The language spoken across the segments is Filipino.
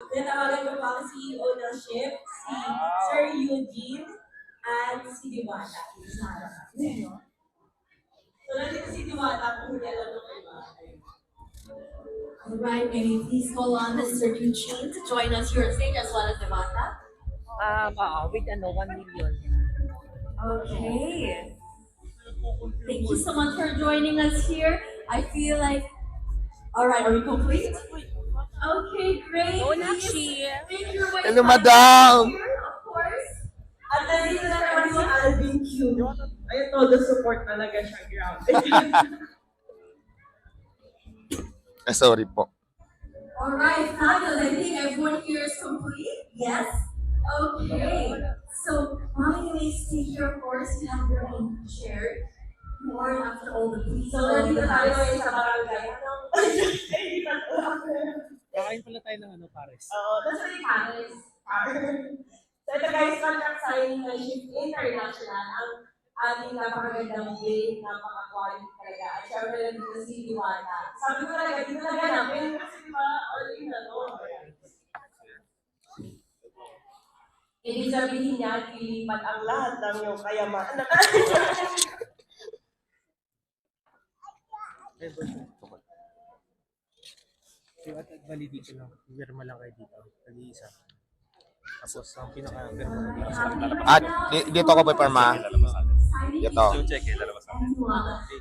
Tinawagan ko pa ang CEO ng ship, si Sir Eugene, at si Diwata. So, nandito si Diwata kung hindi alam ng iba. Alright, may we please call on Mr. Eugene to join us here on stage as well as Diwata? With 1 million. Okay. Thank you so much for joining us here. I feel like, all right, are we complete? Okay, great. Oh, Nakshi. Thank you. Hello, madam. Here, of course. At nandito na naman si Alvin Q. Ayun, todo support talaga siya, grounded. Sorry po. All right, fabulous. I think everyone here is complete. Yes. Okay. So, mommy may stay here, of course, you have your own chair. More after all the pieces. So, nandito tayo ngayon sa barangay. Kakain pala tayo ng pares. Oo, that's really Paris. So, ito guys, contract signing ng Shift International. Ang ating napakagandang day, napaka-quality talaga. At syempre, nandito si Diwata. Sabi ko talaga, dito talaga namin. Kasi diba, all in na to. Ibig sabihin niya, lilipat ang lahat ng iyong kayamanan. Bali dito lang. Pirma lang kayo dito. Nag-iisa. Tapos ang pinaka-pirma dito. At dito ako po, Parma. Dito. Check lalabas na.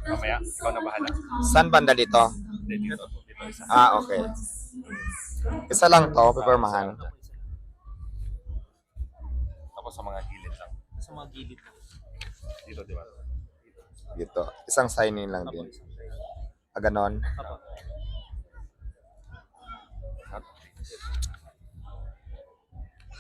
Mamaya, ikaw na bahala. Saan banda dito? Dito isa. Okay. Isa lang to, pipirmahan. Tapos sa mga gilid lang. Sa mga gilid. Dito, di ba? Dito. Isang signing lang din. Ganon.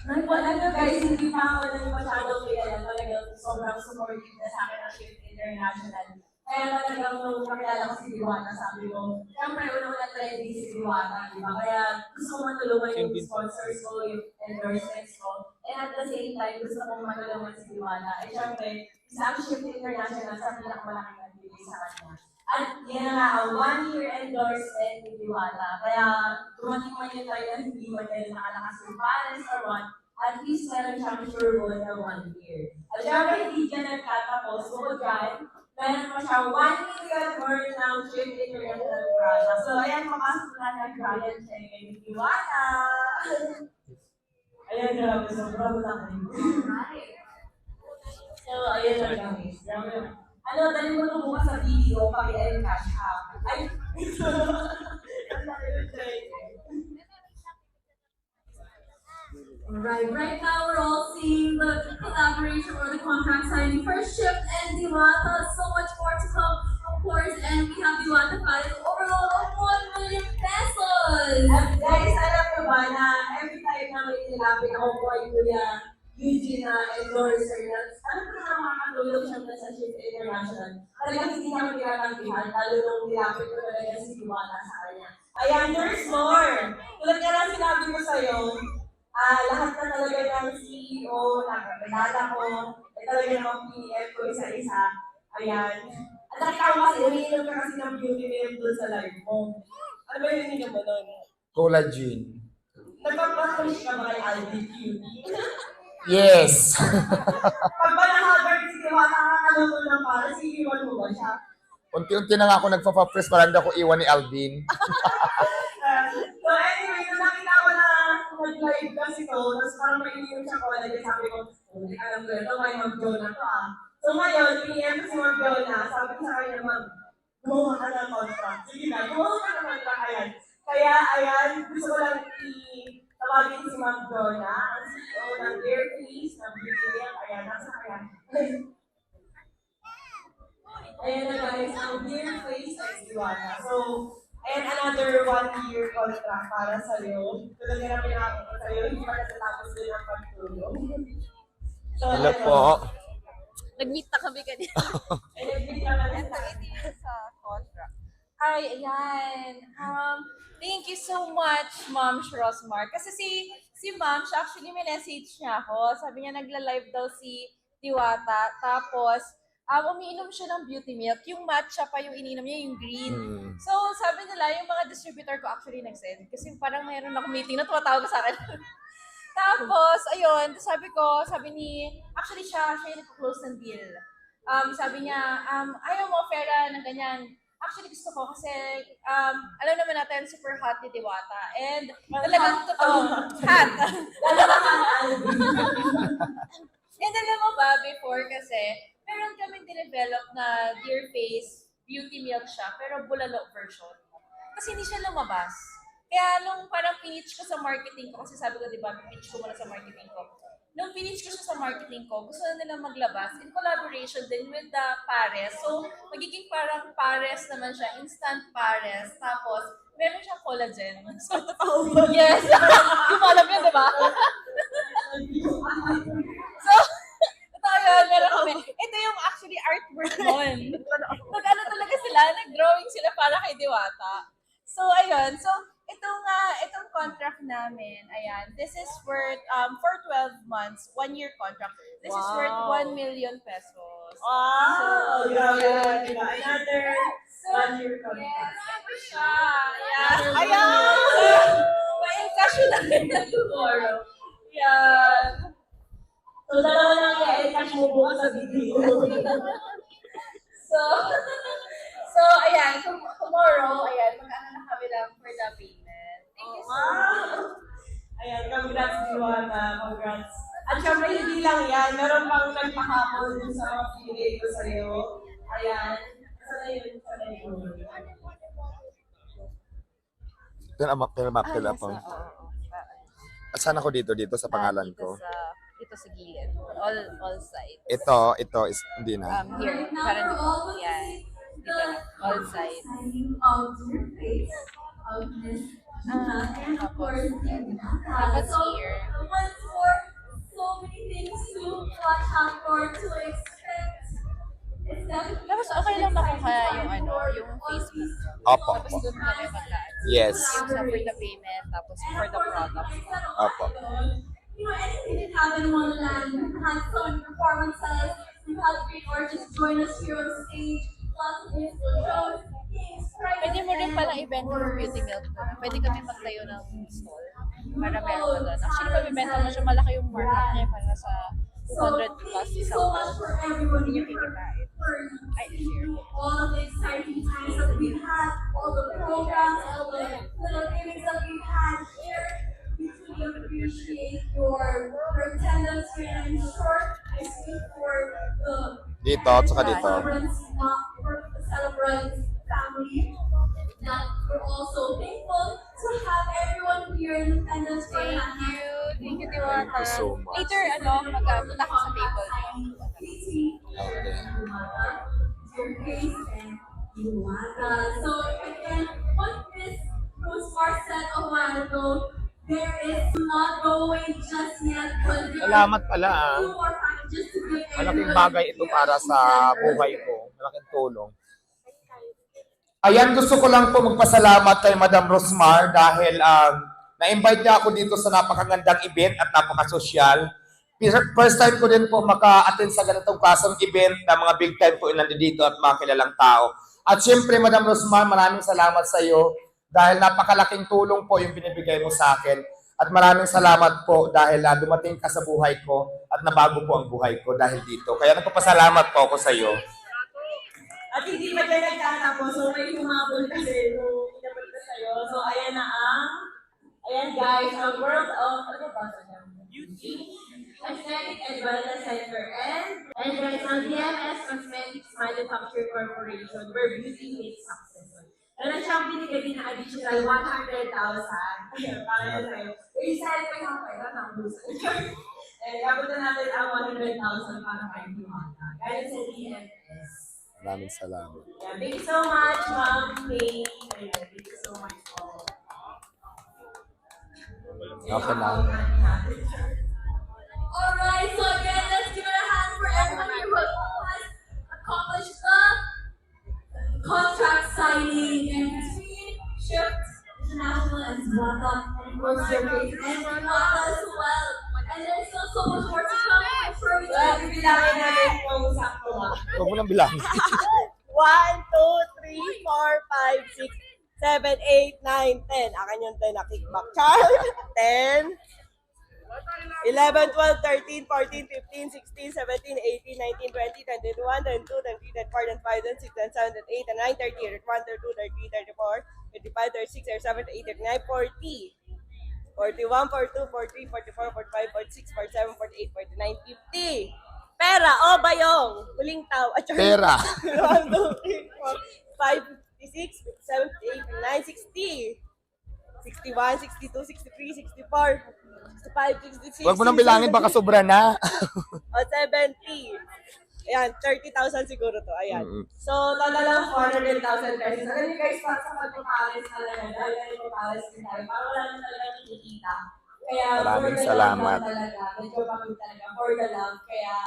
Wala na guys, hindi pa ako nang masyadong kilala. Talagang sobrang supportive na sa akin ang Shift International. Kaya talagang nung kakilala ko si Diwata, sabi ko, siyempre una-una trending si Diwata, di ba? Kaya gusto ko matulungan yung sponsors ko, yung endorsements ko. And at the same time, gusto ko matulungan si Diwata. Eh siyempre, sa Shift International, sa pinakamalaking nagbibigay sa kanya. At yan na nga, ang 1-year endorsement ni Diwata. Kaya dumating man yun tayo na hindi man tayo nakalakas yung balance or what, at least meron siyang sure goal na 1 year. At syempre, hindi dyan nagtatapos. Bukod dyan, meron pa siya 1 million worth ng Shift International product. So, ayan, makasok na nag-client check ni Diwata. Ayan, grabe. Sobrang laki. So, ayan na guys. Grabe. Ano, dali mo ito bukas sa video, paki-end cash out. Ay, Alright, right now we're all seeing the collaboration or the contract signing for Shift and Diwata. So much more to come, of course, and we have Diwata filing overload of 1 million pesos! At guys, alam ko ba na every time na may nilapit ako po ay Kuya Eugene na endorser na, ano ko na makakatulog siya sa Shift International. Talagang hindi niya pinatanggihan, lalo nung nilapit ko talaga si Diwata sa kanya. Ayan, there's more! Tulad nga lang sinabi ko sa'yo, lahat na talaga ng CEO, nakakilala ko, talaga namang PF ko isa-isa. Ayan. At nakita ko kasi, umiinom ka kasi ng beauty name doon sa live mo. Ano ba yung ininom mo doon? Collagen. Nagpapasulis ka ba kay Aldi Beauty? Yes. Pag ba nakabart si Diwata, nakakaluto lang para, sigiwan mo ba siya? Unti-unti na nga ako nagpa-press para hindi ako iwan ni Alvin. So anyway, nung nakita ko na nag-live kasi to, tapos parang may ininom siya ko, sabi ko, alam ko ito, may mag-join na to ah. So ngayon, PM ko si mag-join na, sabi ko sa kanya, gumawa ka ng contract. Sige na, gumawa ka ng contract, ayan. Kaya, ayan, gusto ko lang tawagin si Ma'am Jonah, ang CEO ng Airfreeze, ng BTL, ayan, nasa kaya. Ayan na guys, ang Airfreeze ay Diwata. So, ayan, another 1-year contract para sa'yo. Tulad nga na pinakakita sa'yo, hindi pa natatapos din ang pagtulong. So, Hello po. Nag-meet na kami kanina. Ay, nag-meet ka na rin sa contract. Hi, ayan. Thank you so much, Ma'am Rosmar. Kasi si Ma'am, siya actually may message niya ako. Sabi niya nagla-live daw si Diwata. Tapos, umiinom siya ng beauty milk. Yung matcha pa yung ininom niya, yung green. Mm. So, sabi nila, yung mga distributor ko actually nag-send. Kasi parang mayroon ako meeting na tumatawag sa akin. Tapos, ayun, sabi ni, actually siya yung nag-close ng deal. Sabi niya, ayaw mo ofera ng ganyan. Actually, gusto ko kasi, alam naman natin, super hot ni Diwata. And talagang totoo, hot. And alam mo ba, before kasi, meron kami dinevelop na Dear Face beauty milk siya, pero bulalo version. Kasi hindi siya lumabas. Kaya nung parang pinitch ko sa marketing ko, kasi sabi ko, di ba, pinitch ko muna sa marketing ko. Nung pinitch ko siya sa marketing ko, gusto na nila maglabas in collaboration din with the Pares. So, magiging parang Pares naman siya, instant Pares. Tapos, meron siyang collagen. So, yes! Hindi mo alam yun, di ba? So, ito yun, meron kami. Ito yung actually artwork nun. Nag-ano talaga sila, nag-drawing sila para kay Diwata. So, ayun. So, itong contract namin, ayan, this is worth, for 12 months, 1-year contract. This is worth 1 million pesos. Wow! So, Grabe, diba? Another So, 1-year contract. yes, siya. Ayan. Ayan! Ma-encash yun natin tomorrow. Yan. So, dalawa lang i-cash mo bukas sa video. So, ayan, tomorrow, ayan, mag-ano na kami lang for the payment. Thank you so much. Ayan, congrats, Diwata. Congrats. At syempre, hindi lang yan. Meron pang nagpahabol dun sa mga pinili ko sa'yo. Ayan. Sana yun. Pinamap ako. At saan ako dito sa pangalan ko? Dito sa gilid. All sides. Ito is hindi na. Here. Parang yan. Dito na. All sides. Tapos here. So many things to watch out for, to expect. Tapos okay lang makuha yung yung Facebook. Opo. Tapos doon kami mag-add. Yes. Yung sa for the payment, tapos for the product. Opo. You know, anything can happen in Wonderland. We've had so many performances. We've had great artists join us here on stage. Lots of musical shows. Games, prizes, Pwede mo rin palang event yung beauty milk doon. Pwede kami magtayo ng stall para meron ka doon. Actually, pag-ibenta mo siya, malaki yung market niya para sa 200 plus Thank you isang so much for everyone Hindi here. niyo kikitain. For Ay, here. all of the exciting times that we've had, all the programs, all the little things that we've had here. We truly appreciate your attendance here, and in short, I speak for the Dito at saka dito. celebrants, for the celebrants family, that we're also thankful to have everyone here in attendance. Thank you. Thank you, Diwata. Thank you so much. Later, magpunta ko sa table. So again, what Miss Rosemar said a while ago, there is not going just yet, but there Salamat are pala. two more packages to give Malaking everyone bagay ito here para at sa the buhay ko. Malaking tulong. Ayan, gusto ko lang po magpasalamat kay Madam Rosmar dahil na-invite niya ako dito sa napakagandang event at napakasosyal. First time ko din po maka-attend sa ganitong klaseng event na mga big time po nandito at mga kilalang tao. At siyempre, Madam Rosmar, maraming salamat sa iyo dahil napakalaking tulong po yung binibigay mo sa akin. At maraming salamat po dahil dumating ka sa buhay ko at nabago po ang buhay ko dahil dito. Kaya nagpapasalamat po ako sa iyo. At hindi pa dyan nagtatapos, so may humabol kasi nung inabot ko sa'yo. So ayan na ayan guys, ang World of, ano ba sa Beauty, Aesthetic and Wellness Center, and guys, ang DMS Cosmetics Manufacturing Corporation, where beauty meets success. Meron siyang binigay din na additional 100,000 para na sa'yo. I-sell ko yung pera ng busa. And abot na natin ang 100,000 para kay Diwata. Guys, sa DMS. Maraming salamat. Yeah, thank you so much, Ma'am May. Thank you so much po. Okay na. Alright, so again, let's give it a hand for everyone here who has accomplished the contract signing and between Shift International and Zwata, and of course your face and Zwata as well. And there's still so much more to come. I'm sure we can. Bibilangin natin kung sakto lang. Huwag mo nang bilangin. 1, 2, 3, 4, 5, 6, 7, 8, 9, 10. Akin yung 10 na kickback. Char! 10, 11, 12, 13, 14, 15, 16, 17, 18, 19, 20, 21, 22, 23, 24, 25, 26, 27, 28, 29, 30, 31, 32, 33, 34, 35, 36, 37, 38, 39, 40. 41, 42, 43, 44, 45, 46, 47, 48, 49, 50. Pera o bayong. Huling tao. Pera. 1, 2, 3, 4, 5, 56, 57, 58, 59, 60. 61, 62, 63, 64, 65, 66, Huwag mo nang bilangin, baka sobra na. o 70. Ayan, 30,000 siguro to. Ayan. So, total lang 400,000 pesos. Alam niyo guys, para sa pagpapares talaga, dahil pagpapares din tayo, parang wala na talaga kinikita. Kaya, Maraming for the salamat. love lang talaga. Medyo kami talaga, for the love. Kaya,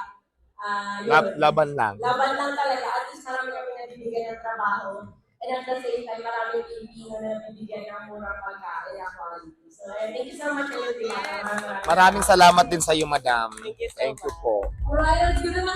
Laban lang. Laban lang talaga. At least marami kami nabibigyan ng trabaho. And at the same time, maraming Pilipino na nabibigyan ng murang pagkain at quality. So, thank you so much, Ayun. Maraming salamat din sa iyo, madam. Thank you so Thank you much. po. Alright, let's give them